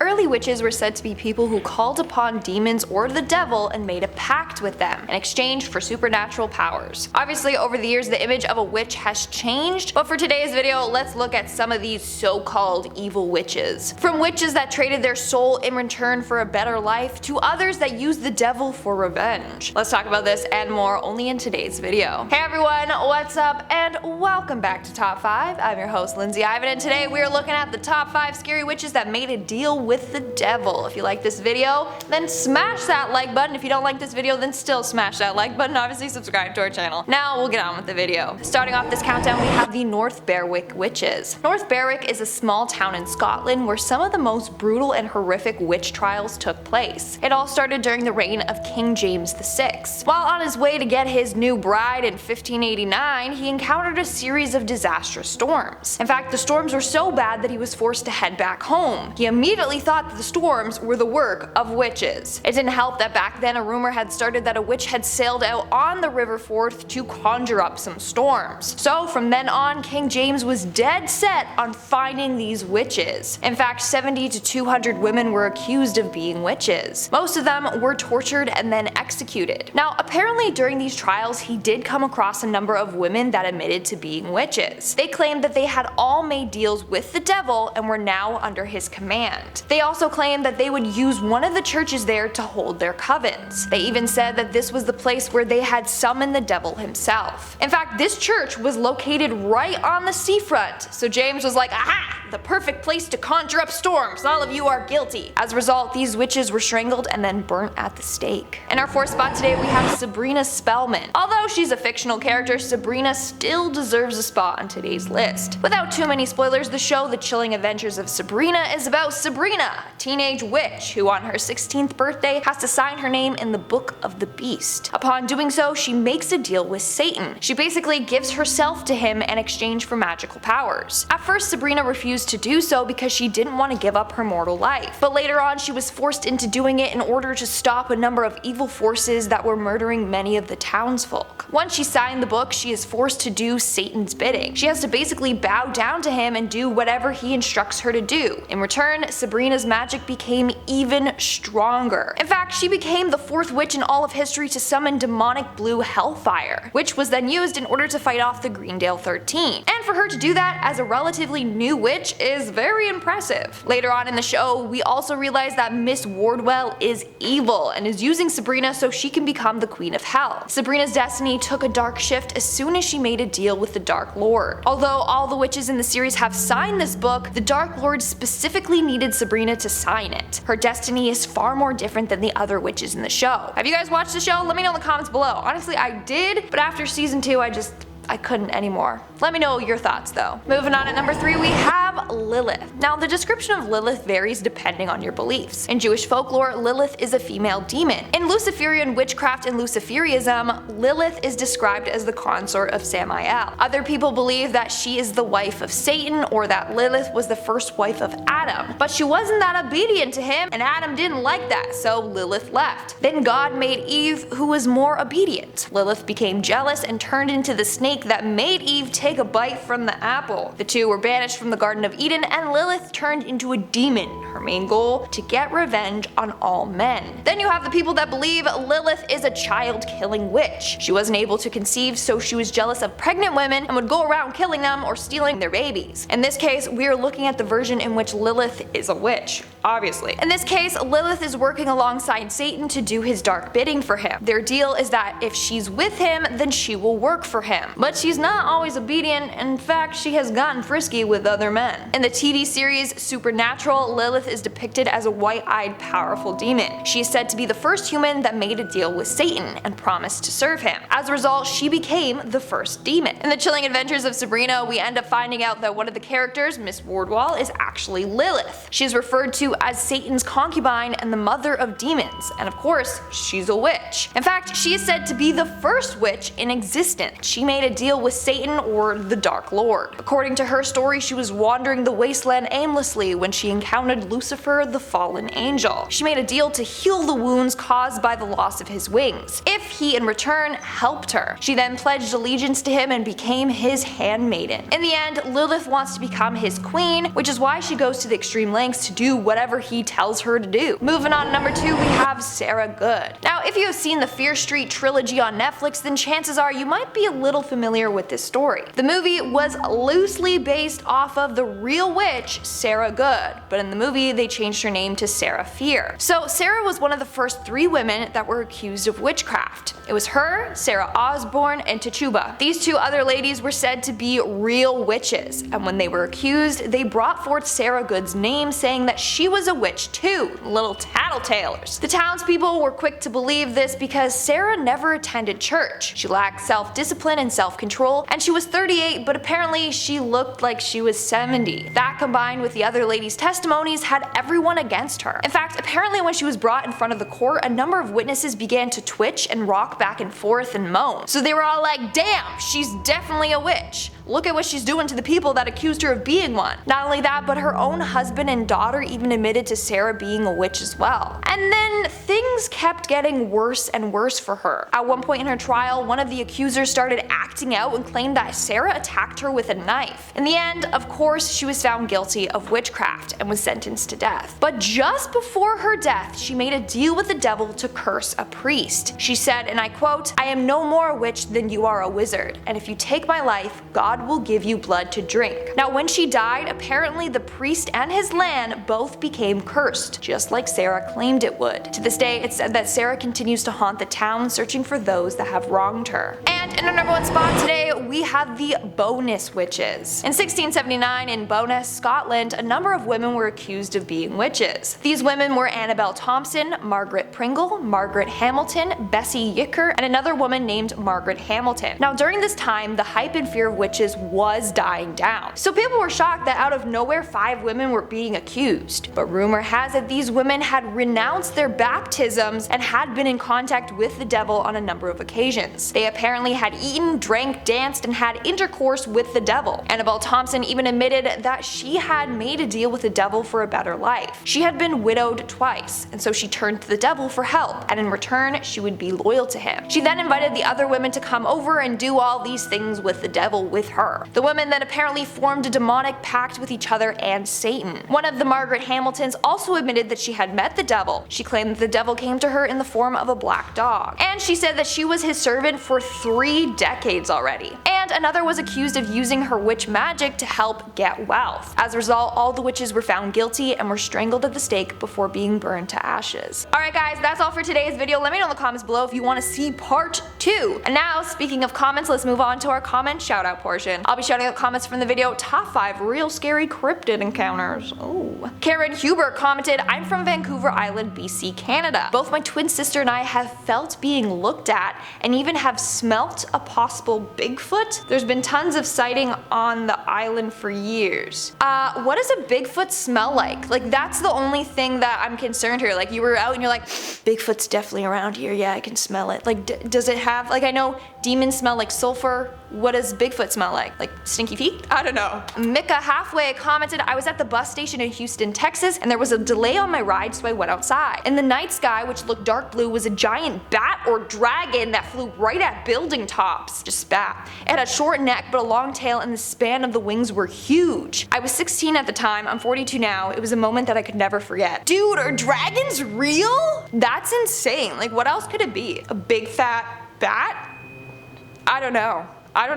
Early witches were said to be people who called upon demons or the devil and made a pact with them in exchange for supernatural powers. Obviously, over the years the image of a witch has changed, but for today's video, let's look at some of these so-called evil witches. From witches that traded their soul in return for a better life, to others that used the devil for revenge. Let's talk about this and more only in today's video. Hey everyone, what's up and welcome back to Top 5. I'm your host Lindsay Ivan, and today we are looking at the top 5 scary witches that made a deal with the devil. If you like this video, then smash that like button. If you don't like this video, then still smash that like button. Obviously subscribe to our channel. Now we'll get on with the video. Starting off this countdown, we have the North Berwick witches. North Berwick is a small town in Scotland where some of the most brutal and horrific witch trials took place. It all started during the reign of King James VI. While on his way to get his new bride in 1589, he encountered a series of disastrous storms. In fact, the storms were so bad that he was forced to head back home. He immediately thought that the storms were the work of witches. It didn't help that back then a rumor had started that a witch had sailed out on the River Forth to conjure up some storms. So from then on, King James was dead set on finding these witches. In fact, 70 to 200 women were accused of being witches. Most of them were tortured and then executed. Now, apparently during these trials, he did come across a number of women that admitted to being witches. They claimed that they had all made deals with the devil and were now under his command. They also claimed that they would use one of the churches there to hold their covens. They even said that this was the place where they had summoned the devil himself. In fact, this church was located right on the seafront, so James was like, aha! The perfect place to conjure up storms. All of you are guilty. As a result, these witches were strangled and then burnt at the stake. In our fourth spot today, we have Sabrina Spellman. Although she's a fictional character, Sabrina still deserves a spot on today's list. Without too many spoilers, the show The Chilling Adventures of Sabrina is about Sabrina, a teenage witch who on her 16th birthday has to sign her name in the Book of the Beast. Upon doing so, she makes a deal with Satan. She basically gives herself to him in exchange for magical powers. At first, Sabrina refused to do so because she didn't want to give up her mortal life, but later on she was forced into doing it in order to stop a number of evil forces that were murdering many of the townsfolk. Once she signed the book, she is forced to do Satan's bidding. She has to basically bow down to him and do whatever he instructs her to do. In return, Sabrina's magic became even stronger. In fact, she became the 4th witch in all of history to summon demonic blue hellfire, which was then used in order to fight off the Greendale 13. And for her to do that as a relatively new witch is very impressive. Later on in the show, we also realize that Miss Wardwell is evil and is using Sabrina so she can become the Queen of Hell. Sabrina's destiny took a dark shift as soon as she made a deal with the Dark Lord. Although all the witches in the series have signed this book, the Dark Lord specifically needed Sabrina to sign it. Her destiny is far more different than the other witches in the show. Have you guys watched the show? Let me know in the comments below. Honestly, I did, but after season 2, I couldn't anymore. Let me know your thoughts though. Moving on at number 3, we have Lilith. Now, the description of Lilith varies depending on your beliefs. In Jewish folklore, Lilith is a female demon. In Luciferian witchcraft and Luciferianism, Lilith is described as the consort of Samael. Other people believe that she is the wife of Satan, or that Lilith was the first wife of Adam. But she wasn't that obedient to him, and Adam didn't like that, so Lilith left. Then God made Eve, who was more obedient. Lilith became jealous and turned into the snake that made Eve take a bite from the apple. The two were banished from the Garden of Eden, and Lilith turned into a demon. Her main goal, to get revenge on all men. Then you have the people that believe Lilith is a child-killing witch. She wasn't able to conceive, so she was jealous of pregnant women and would go around killing them or stealing their babies. In this case, we are looking at the version in which Lilith is a witch, obviously. In this case, Lilith is working alongside Satan to do his dark bidding for him. Their deal is that if she's with him, then she will work for him. But she's not always obedient. In fact, she has gotten frisky with other men. In the TV series Supernatural, Lilith is depicted as a white-eyed, powerful demon. She is said to be the first human that made a deal with Satan and promised to serve him. As a result, she became the first demon. In The Chilling Adventures of Sabrina, we end up finding out that one of the characters, Miss Wardwell, is actually Lilith. She is referred to as Satan's concubine and the mother of demons, and of course, she's a witch. In fact, she is said to be the first witch in existence. She made a deal with Satan, or the Dark Lord. According to her story, she was wandering the wasteland aimlessly when she encountered Lucifer, the fallen angel. She made a deal to heal the wounds caused by the loss of his wings, if he in return helped her. She then pledged allegiance to him and became his handmaiden. In the end, Lilith wants to become his queen, which is why she goes to the extreme lengths to do whatever whatever he tells her to do. Moving on to number 2, we have Sarah Good. Now, if you have seen the Fear Street trilogy on Netflix, then chances are you might be a little familiar with this story. The movie was loosely based off of the real witch, Sarah Good, but in the movie they changed her name to Sarah Fear. So Sarah was one of the first 3 women that were accused of witchcraft. It was her, Sarah Osborne, and Tituba. These 2 other ladies were said to be real witches, and when they were accused, they brought forth Sarah Good's name, saying that she was a witch too. Little tattletalers. The townspeople were quick to believe this because Sarah never attended church. She lacked self-discipline and self-control, and she was 38, but apparently she looked like she was 70. That, combined with the other ladies' testimonies, had everyone against her. In fact, apparently when she was brought in front of the court, a number of witnesses began to twitch and rock back and forth and moan. So they were all like, damn, she's definitely a witch. Look at what she's doing to the people that accused her of being one. Not only that, but her own husband and daughter even admitted to Sarah being a witch as well. And then things kept getting worse and worse for her. At one point in her trial, one of the accusers started acting out and claimed that Sarah attacked her with a knife. In the end, of course, she was found guilty of witchcraft and was sentenced to death. But just before her death, she made a deal with the devil to curse a priest. She said, and I quote, "I am no more a witch than you are a wizard, and if you take my life, God will give you blood to drink." Now, when she died, apparently the priest and his land both became cursed, just like Sarah claimed it would. To this day, it's said that Sarah continues to haunt the town, searching for those that have wronged her. And in our number 1 spot today, we have the Bowness witches. In 1679 in Bowness, Scotland, a number of women were accused of being witches. These women were Annabel Thompson, Margaret Pringle, Margaret Hamilton, Bessie Yicker, and another woman named Margaret Hamilton. Now, during this time, the hype and fear of witches was dying down. So people were shocked that out of nowhere 5 women were being accused. But rumor has it these women had renounced their baptisms and had been in contact with the devil on a number of occasions. They apparently had eaten, drank, danced, and had intercourse with the devil. Annabel Thompson even admitted that she had made a deal with the devil for a better life. She had been widowed twice, and so she turned to the devil for help, and in return she would be loyal to him. She then invited the other women to come over and do all these things with the devil with her. The women then apparently formed a demonic pact with each other and Satan. One of the Margaret Hamiltons also admitted that she had met the devil. She claimed that the devil came to her in the form of a black dog. And she said that she was his servant for 3 decades already. And another was accused of using her witch magic to help get wealth. As a result, all the witches were found guilty and were strangled at the stake before being burned to ashes. Alright guys, that's all for today's video. Let me know in the comments below if you want to see part 2. And now, speaking of comments, let's move on to our comment shout out portion. I'll be shouting out comments from the video top 5 real scary cryptid encounters. Oh. Karen Huber commented, "I'm from Vancouver Island, BC, Canada. Both my twin sister and I have felt being looked at and even have smelt a possible Bigfoot. There's been tons of sighting on the island for years." What does a Bigfoot smell like? Like, that's the only thing that I'm concerned here. Like, you were out and you're like, Bigfoot's definitely around here, yeah, I can smell it. Like, does it have, like, I know demons smell like sulfur. What does Bigfoot smell like? Like stinky feet? I don't know. Mika Halfway commented, "I was at the bus station in Houston, Texas, and there was a delay on my ride, so I went outside. In the night sky, which looked dark blue, was a giant bat or dragon that flew right at building tops." Just spat. "It had a short neck but a long tail, and the span of the wings were huge. I was 16 at the time, I'm 42 now. It was a moment that I could never forget." Dude, are dragons real? That's insane. Like, what else could it be? A big fat bat? I don't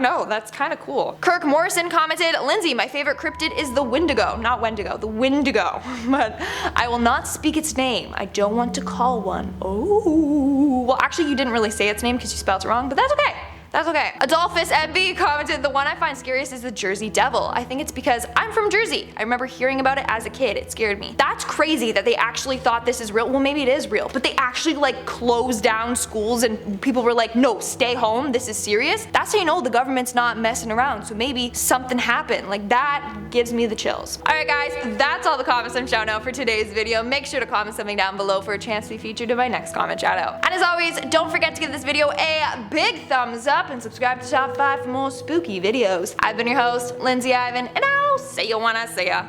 know, that's kinda cool. Kirk Morrison commented, "Lindsay, my favorite cryptid is the Wendigo," not Wendigo, the Wendigo, "but I will not speak its name. I don't want to call one." Oh, well actually you didn't really say its name because you spelled it wrong, but that's okay. That's okay. Adolphus MB commented, "The one I find scariest is the Jersey Devil. I think it's because I'm from Jersey. I remember hearing about it as a kid. It scared me." That's crazy that they actually thought this is real. Well, maybe it is real, but they actually like closed down schools and people were like, "No, stay home. This is serious." That's how you know the government's not messing around. So maybe something happened. Like, that gives me the chills. Alright guys, that's all the comments I'm shouting out for today's video. Make sure to comment something down below for a chance to be featured in my next comment shout out. And as always, don't forget to give this video a big thumbs up and subscribe to Top 5 for more spooky videos. I've been your host, Lindsay Ivan, and I'll see you when I see ya.